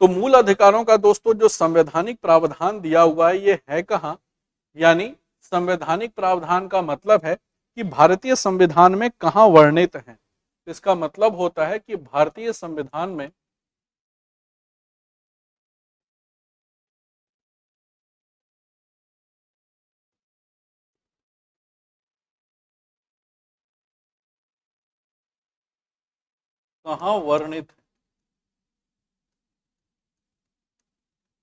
तो मूल अधिकारों का दोस्तों जो संवैधानिक प्रावधान दिया हुआ है ये है कहाँ, यानी संवैधानिक प्रावधान का मतलब है कि भारतीय संविधान में कहाँ वर्णित है। इसका मतलब होता है कि भारतीय संविधान में कहाँ वर्णित है।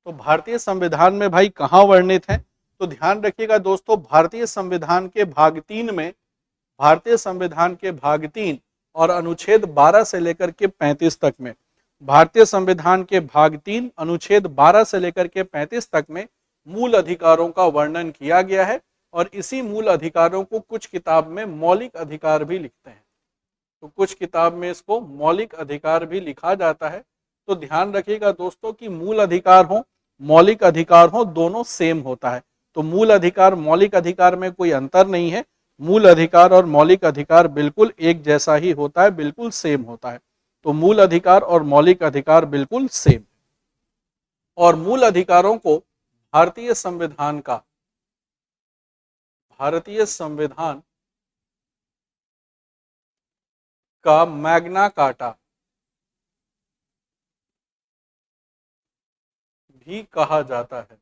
तो भारतीय संविधान में भाई कहाँ वर्णित है, तो ध्यान रखिएगा दोस्तों, भारतीय संविधान के भाग 3 में, भारतीय संविधान के भाग 3 और अनुच्छेद 12 से लेकर के 35 तक में, भारतीय संविधान के भाग 3 अनुच्छेद 12 से लेकर के 35 तक में मूल अधिकारों का वर्णन किया गया है। और इसी मूल अधिकारों को कुछ किताब में मौलिक अधिकार भी लिखते हैं। तो कुछ किताब में इसको मौलिक अधिकार भी लिखा जाता है। तो ध्यान रखिएगा दोस्तों कि मूल अधिकार हो मौलिक अधिकार हो दोनों सेम होता है। तो मूल अधिकार मौलिक अधिकार में कोई अंतर नहीं है, मूल अधिकार और मौलिक अधिकार बिल्कुल एक जैसा ही होता है, बिल्कुल सेम होता है। तो मूल अधिकार और मौलिक अधिकार बिल्कुल सेम। और मूल अधिकारों को भारतीय संविधान का, भारतीय संविधान का मैग्ना कार्टा भी कहा जाता है।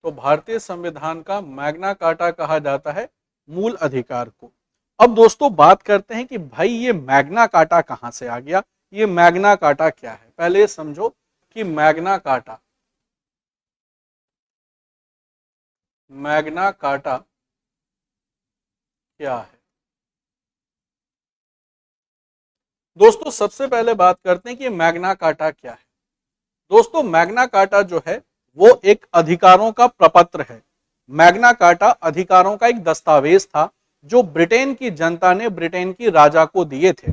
तो भारतीय संविधान का मैग्ना कार्टा कहा जाता है मूल अधिकार को। अब दोस्तों बात करते हैं कि भाई ये मैग्ना कार्टा कहां से आ गया, ये मैग्ना कार्टा क्या है। पहले समझो कि मैग्ना कार्टा, मैग्ना कार्टा क्या है। दोस्तों सबसे पहले बात करते हैं कि मैग्ना कार्टा क्या है। दोस्तों मैग्ना कार्टा जो है वो एक अधिकारों का प्रपत्र है। मैग्ना कार्टा अधिकारों का एक दस्तावेज था जो ब्रिटेन की जनता ने ब्रिटेन की राजा को दिए थे।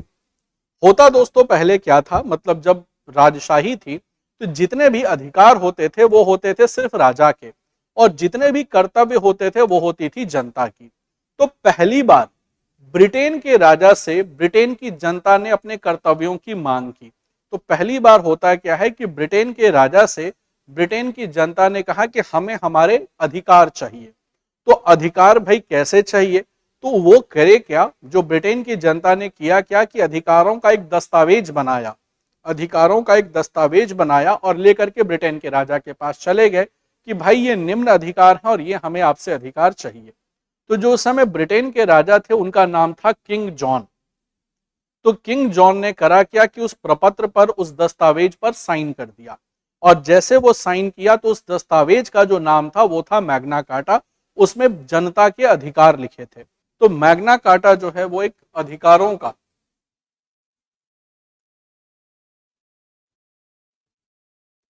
होता दोस्तों पहले क्या था, मतलब जब राजशाही थी तो जितने भी अधिकार होते थे वो होते थे सिर्फ राजा के, और जितने भी कर्तव्य होते थे वो होती थी जनता की। तो पहली बार ब्रिटेन के राजा से ब्रिटेन की जनता ने अपने कर्तव्यों की मांग की। तो पहली बार होता है क्या है कि ब्रिटेन के राजा से ब्रिटेन की जनता ने कहा कि हमें हमारे अधिकार चाहिए। तो अधिकार भाई कैसे चाहिए, तो वो करे क्या, जो ब्रिटेन की जनता ने किया क्या कि अधिकारों का एक दस्तावेज बनाया, अधिकारों का एक दस्तावेज बनाया और लेकर के ब्रिटेन के राजा के पास चले गए कि भाई ये निम्न अधिकार है और ये हमें आपसे अधिकार चाहिए। तो जो उस समय ब्रिटेन के राजा थे उनका नाम था किंग जॉन। तो किंग जॉन ने करा क्या कि उस प्रपत्र पर, उस दस्तावेज पर साइन कर दिया, और जैसे वो साइन किया तो उस दस्तावेज का जो नाम था वो था मैग्ना कार्टा। उसमें जनता के अधिकार लिखे थे। तो मैग्ना कार्टा जो है वो एक अधिकारों का,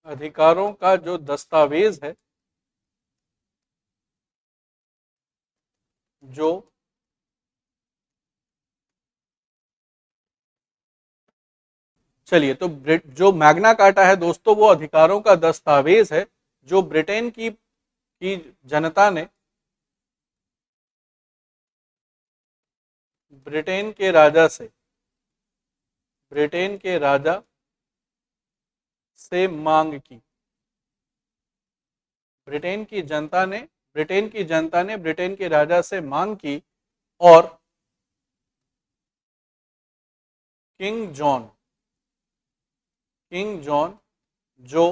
अधिकारों का जो दस्तावेज है जो, चलिए तो जो मैग्ना कार्टा है दोस्तों वो अधिकारों का दस्तावेज है जो ब्रिटेन की जनता ने ब्रिटेन के राजा से, ब्रिटेन के राजा से मांग की। ब्रिटेन की जनता ने, ब्रिटेन की जनता ने ब्रिटेन के राजा से मांग की, और किंग जॉन, किंग जॉन जो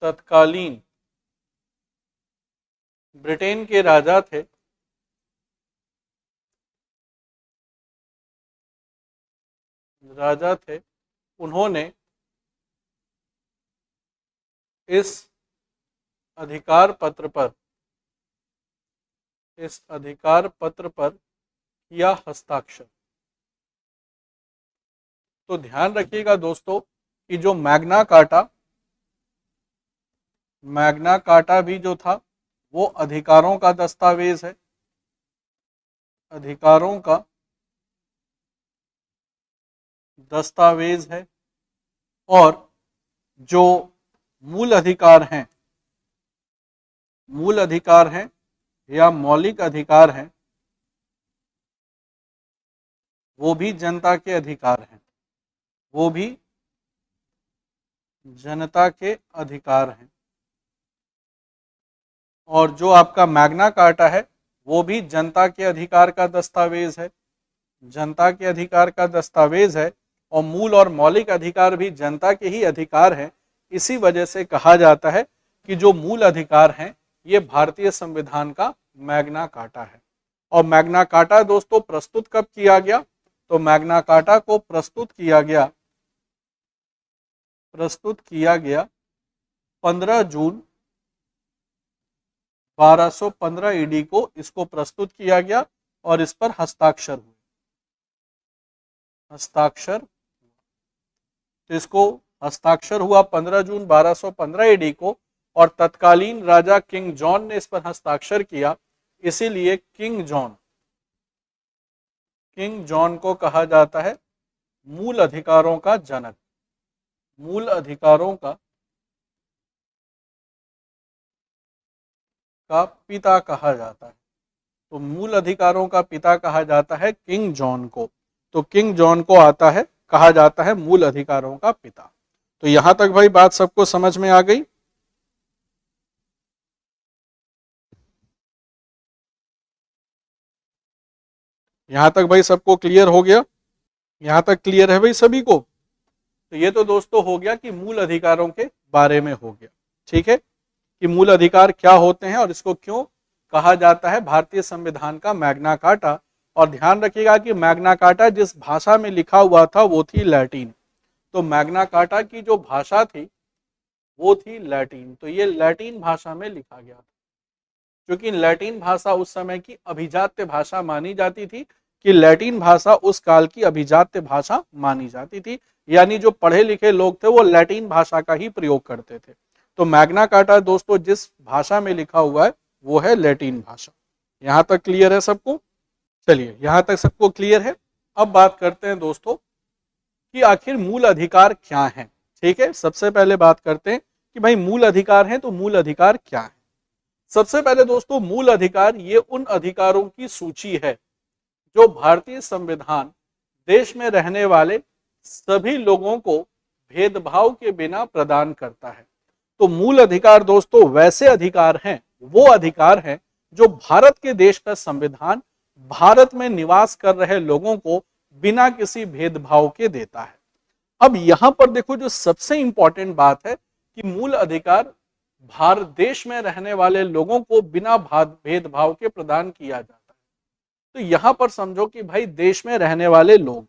तत्कालीन ब्रिटेन के राजा थे, राजा थे, उन्होंने इस अधिकार पत्र पर, इस अधिकार पत्र पर किया हस्ताक्षर। तो ध्यान रखिएगा दोस्तों कि जो मैग्ना कार्टा, मैग्ना कार्टा भी जो था वो अधिकारों का दस्तावेज है, अधिकारों का दस्तावेज है। और जो मूल अधिकार हैं, मूल अधिकार हैं या मौलिक अधिकार हैं, वो भी जनता के अधिकार हैं, वो भी जनता के अधिकार हैं। और जो आपका मैग्ना कार्टा है वो भी जनता के अधिकार का दस्तावेज है, जनता के अधिकार का दस्तावेज है। और मूल और मौलिक अधिकार भी जनता के ही अधिकार हैं। इसी वजह से कहा जाता है कि जो मूल अधिकार हैं ये भारतीय संविधान का मैग्ना कार्टा है। और मैग्ना कार्टा दोस्तों प्रस्तुत कब किया गया? तो मैग्ना कार्टा को प्रस्तुत किया गया 15 जून 1215 ईडी को इसको प्रस्तुत किया गया और इस पर हस्ताक्षर हुए। तो इसको हस्ताक्षर हुआ 15 जून 1215 ईडी को और तत्कालीन राजा किंग जॉन ने इस पर हस्ताक्षर किया। इसीलिए किंग जॉन को कहा जाता है मूल अधिकारों का जनक, मूल अधिकारों का पिता कहा जाता है। तो मूल अधिकारों का पिता कहा जाता है किंग जॉन को। तो किंग जॉन को कहा जाता है मूल अधिकारों का पिता। तो यहां तक भाई बात सबको समझ में आ गई? यहां तक भाई सबको क्लियर हो गया? यहां तक क्लियर है भाई सभी को? तो ये तो दोस्तों हो गया कि मूल अधिकारों के बारे में हो गया। ठीक है, कि मूल अधिकार क्या होते हैं और इसको क्यों कहा जाता है भारतीय संविधान का मैग्ना कार्टा। और ध्यान रखिएगा कि मैग्ना कार्टा जिस भाषा में लिखा हुआ था वो थी लैटिन। तो मैग्ना कार्टा की जो भाषा थी वो थी लैटिन। तो ये लैटिन भाषा में लिखा गया था, क्योंकि लैटिन भाषा उस समय की अभिजात्य भाषा मानी जाती थी, कि लैटिन भाषा उस काल की अभिजात्य भाषा मानी जाती थी। यानी जो पढ़े लिखे लोग थे वो लैटिन भाषा का ही प्रयोग करते थे। तो मैग्ना कार्टा दोस्तों जिस भाषा में लिखा हुआ है वो है लैटिन भाषा। यहां तक क्लियर है सबको? चलिए यहां तक सबको क्लियर है। अब बात करते हैं दोस्तों कि आखिर मूल अधिकार क्या हैं। ठीक है, सबसे पहले बात करते हैं कि भाई मूल अधिकार हैं, तो मूल अधिकार क्या है। सबसे पहले दोस्तों मूल अधिकार ये उन अधिकारों की सूची है जो भारतीय संविधान देश में रहने वाले सभी लोगों को भेदभाव के बिना प्रदान करता है। तो मूल अधिकार दोस्तों वैसे अधिकार हैं, वो अधिकार हैं जो भारत के देश का संविधान भारत में निवास कर रहे लोगों को बिना किसी भेदभाव के देता है। अब यहां पर देखो जो सबसे इंपॉर्टेंट बात है कि मूल अधिकार भारत देश में रहने वाले लोगों को बिना भेदभाव के प्रदान किया जाता है। तो यहां पर समझो कि भाई देश में रहने वाले लोग,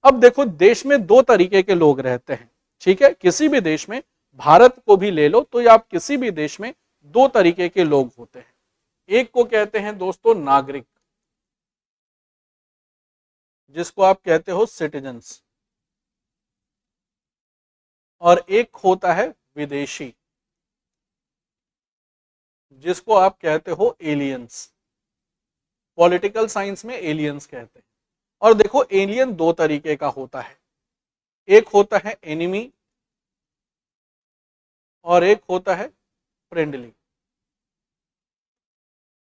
अब देखो देश में दो तरीके के लोग रहते हैं। ठीक है, किसी भी देश में, भारत को भी ले लो तो आप किसी भी देश में दो तरीके के लोग होते हैं। एक को कहते हैं दोस्तों नागरिक, जिसको आप कहते हो सिटीजन्स, और एक होता है विदेशी, जिसको आप कहते हो एलियंस। पॉलिटिकल साइंस में एलियंस कहते हैं। और देखो एलियन दो तरीके का होता है, एक होता है एनिमी और एक होता है फ्रेंडली।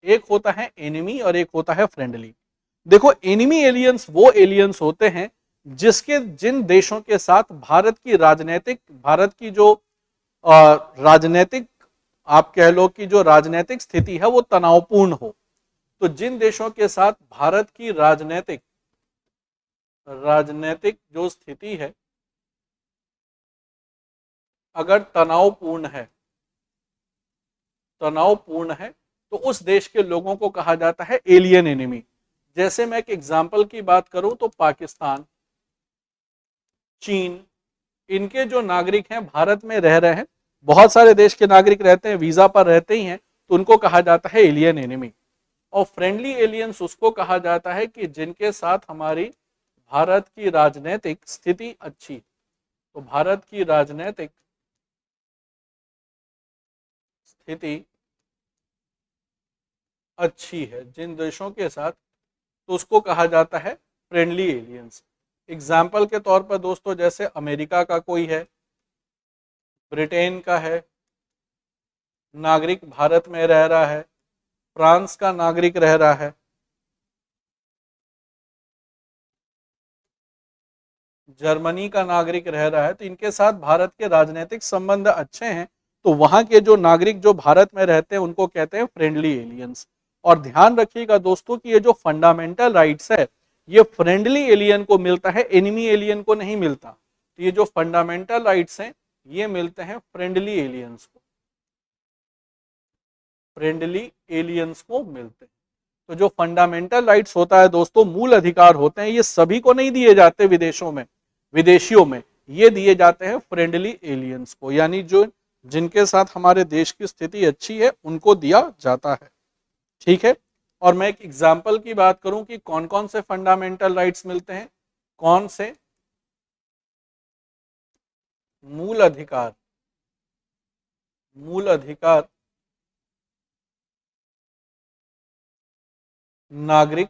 एक होता है एनिमी और एक होता है फ्रेंडली। देखो एनिमी एलियंस वो एलियंस होते हैं जिन देशों के साथ भारत की जो राजनीतिक, आप कह लो कि जो राजनीतिक स्थिति है वो तनावपूर्ण हो। तो जिन देशों के साथ भारत की राजनीतिक जो स्थिति है अगर तनावपूर्ण है तो उस देश के लोगों को कहा जाता है एलियन एनिमी। जैसे मैं एक एग्जांपल की बात करूं तो पाकिस्तान, चीन, इनके जो नागरिक हैं भारत में रह रहे हैं, बहुत सारे देश के नागरिक रहते हैं, वीजा पर रहते ही हैं, तो उनको कहा जाता है एलियन एनिमी। और फ्रेंडली एलियंस उसको कहा जाता है कि जिनके साथ हमारी भारत की राजनीतिक स्थिति अच्छी, तो भारत की राजनीतिक स्थिति अच्छी है जिन देशों के साथ, तो उसको कहा जाता है फ्रेंडली एलियंस। एग्जाम्पल के तौर पर दोस्तों जैसे अमेरिका का कोई है, ब्रिटेन का है, नागरिक भारत में रह रहा है, फ्रांस का नागरिक रह रहा है, जर्मनी का नागरिक रह रहा है तो इनके साथ भारत के राजनीतिक संबंध अच्छे हैं, तो वहां के जो नागरिक जो भारत में रहते हैं उनको कहते हैं फ्रेंडली एलियंस। और ध्यान रखिएगा दोस्तों कि ये जो फंडामेंटल राइट्स है ये फ्रेंडली एलियन को मिलता है, एनिमी एलियन को नहीं मिलता। तो ये जो फंडामेंटल राइट्स हैं ये मिलते हैं फ्रेंडली एलियंस को, फ्रेंडली एलियंस को मिलते हैं। तो जो फंडामेंटल राइट्स होता है दोस्तों, मूल अधिकार होते हैं, ये सभी को नहीं दिए जाते विदेशों में, विदेशियों में, ये दिए जाते हैं फ्रेंडली एलियंस को, यानी जो जिनके साथ हमारे देश की स्थिति अच्छी है उनको दिया जाता है। ठीक है। और मैं एक एग्जाम्पल की बात करूं कि कौन कौन से फंडामेंटल राइट्स मिलते हैं, कौन से मूल अधिकार, मूल अधिकार नागरिक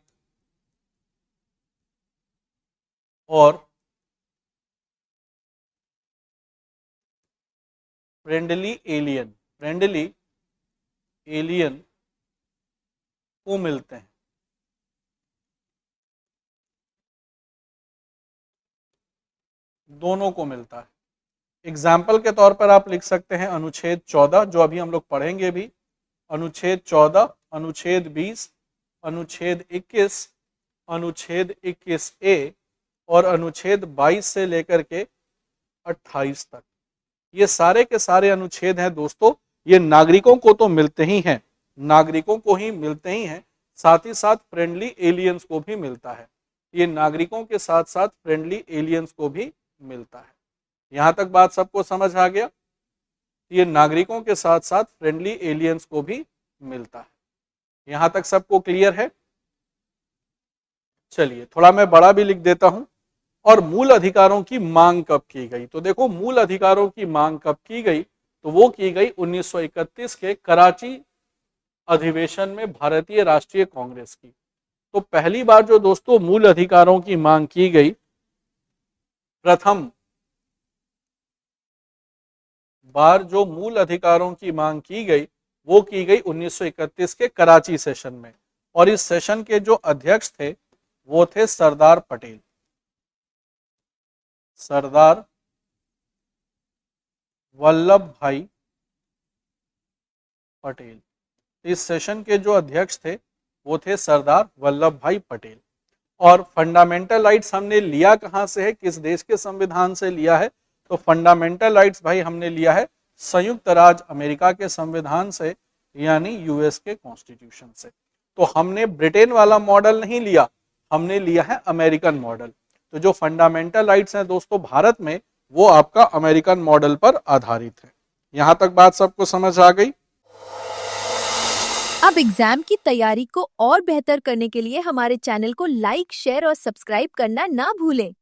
और फ्रेंडली एलियन, फ्रेंडली एलियन को मिलते हैं। दोनों को मिलता है। एग्जाम्पल के तौर पर आप लिख सकते हैं अनुच्छेद 14 जो अभी हम लोग पढ़ेंगे भी, अनुच्छेद 14, अनुच्छेद 20, अनुच्छेद 21, अनुच्छेद 21 ए और अनुच्छेद 22 से लेकर के 28 तक। ये सारे के सारे अनुच्छेद हैं दोस्तों, ये नागरिकों को तो मिलते ही हैं, नागरिकों को ही मिलते ही हैं, साथ ही साथ फ्रेंडली एलियंस को भी मिलता है। ये नागरिकों के साथ साथ फ्रेंडली एलियंस को भी मिलता है। यहां तक बात सबको समझ आ गया? ये नागरिकों के साथ साथ फ्रेंडली एलियंस को भी मिलता है। यहां तक सबको क्लियर है? चलिए थोड़ा मैं बड़ा भी लिख देता हूं। और मूल अधिकारों की मांग कब की गई? तो देखो मूल अधिकारों की मांग कब की गई, तो वो की गई 1931 के कराची अधिवेशन में भारतीय राष्ट्रीय कांग्रेस की। तो पहली बार जो दोस्तों मूल अधिकारों की मांग की गई, प्रथम बार जो मूल अधिकारों की मांग की गई वो की गई 1931 के कराची सेशन में। और इस सेशन के जो अध्यक्ष थे वो थे सरदार पटेल, सरदार वल्लभ भाई पटेल। इस सेशन के जो अध्यक्ष थे वो थे सरदार वल्लभ भाई पटेल। और फंडामेंटल राइट्स हमने लिया कहां से है, किस देश के संविधान से लिया है? तो फंडामेंटल राइट्स भाई हमने लिया है संयुक्त राज्य अमेरिका के संविधान से, यानी यूएस के कॉन्स्टिट्यूशन से। तो हमने ब्रिटेन वाला मॉडल नहीं लिया, हमने लिया है अमेरिकन मॉडल। तो जो फंडामेंटल राइट्स हैं दोस्तों भारत में, वो आपका अमेरिकन मॉडल पर आधारित है। यहां तक बात सबको समझ आ गई? अब एग्जाम की तैयारी को और बेहतर करने के लिए हमारे चैनल को लाइक, शेयर और सब्सक्राइब करना ना भूलें।